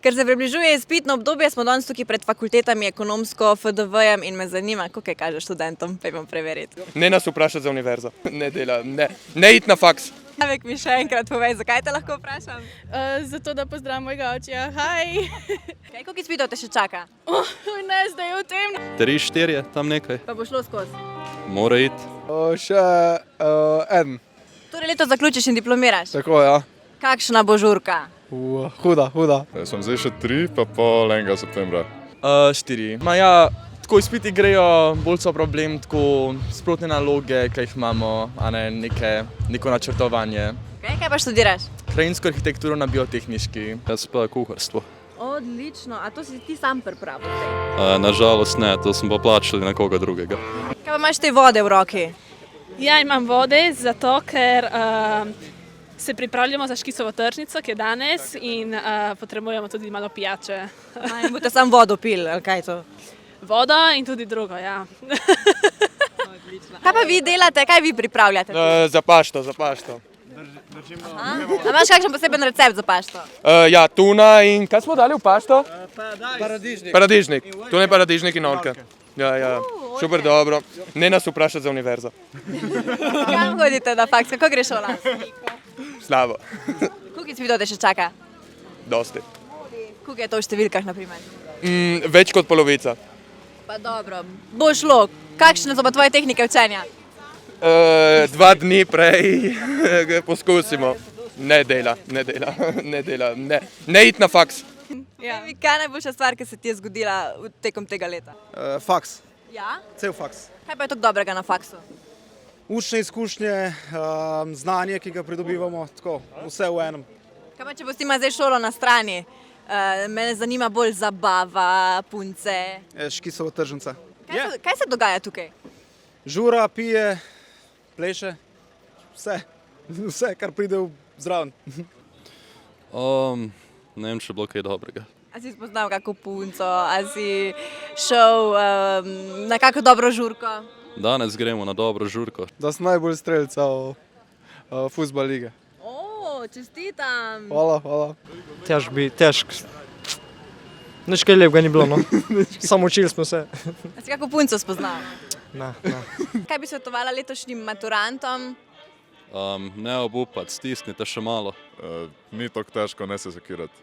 Ker se približuje izpitno obdobje, smo danes tukaj pred fakultetami ekonomsko, FDV-jem in me zanima, kako kaže študentom, pojmo preveriti. Ne nas vprašati za univerzo, ne iti na faks. Avek mi še enkrat povej, zakaj te lahko vprašam? Zato, da pozdravim mojega očija. Haj! Kaj, koliko izpitov te še čaka? Ne, zdaj v tem. 3-4 tam nekaj. Pa bo šlo skozi. Mora iti. Še en. Torej leto zaključiš in diplomiraš. Tako, ja. Kakšna bo žurka? Huda. Sem zdaj še 3, pa pol 1. septembra. 4. Tako izpiti grejo, bolj so problem tako sprotne naloge, ki jih imamo, a ne neko načrtovanje. Kaj pa študiraš? Krajinsko arhitekturo na biotehniški. Jaz pa kuharstvo. Odlično, a to si ti sam pripravil? Nažalost ne, to smo pa plačali na koga drugega. Kaj pa imaš te vode v roki? Ja, imam vode, zato ker se pripravljamo za škisovo tržnico, ki je danes in potrebujemo tudi malo pijače. In boste samo vodo pili, ali kaj je to? Vodo in tudi drugo, ja. Kaj pa vi delate, kaj vi pripravljate? Za pašto. A imaš kakšen poseben recept za pašto? Ja, tuna in kaj smo dali v pašto? Paradižnik. Paradižnik. Tuna je paradižnik in olke. Ja, super dobro. Ne nas vprašati za univerzo. Kam hodite na faks, kako greš šola? Slabo. Koliko izpitov te še čaka? Dosti. Koliko je to v številkah, na primer? Več kot polovica. Pa dobro, bo šlo. Kakšne so pa tvoje tehnike učenja? 2 dni prej poskusimo. Ne dela. Ne iti na faks. Kaj je najboljša stvar, ki se ti je zgodila tekom tega leta? Faks. Ja? Cel faks. Kaj pa je tako dobrega na faksu? Učne izkušnje, znanje, ki ga pridobivamo, tako, vse v enem. Kaj pa če pustima zdaj šolo na strani? Mene zanima bolj zabava, punce. Škisova tržnica. Kaj se dogaja tukaj? Žura, pije, pleše, vse, kar pride zraven. Ne vem, če je bilo kaj dobrega. A si spoznal kako punco, a si šel na kako dobro žurko? Danes gremo na dobro žurko. Da sem najbolj strelca v fuzbal lige. Čestitam! Hvala. Težko. Nič kaj lepega ni bilo, no. Samo učili smo se. A si kako punco spoznal? Ne. Kaj bi svetovala letošnjim maturantom? Ne obupati, stisnite še malo. Ni tako težko, ne se zakirati.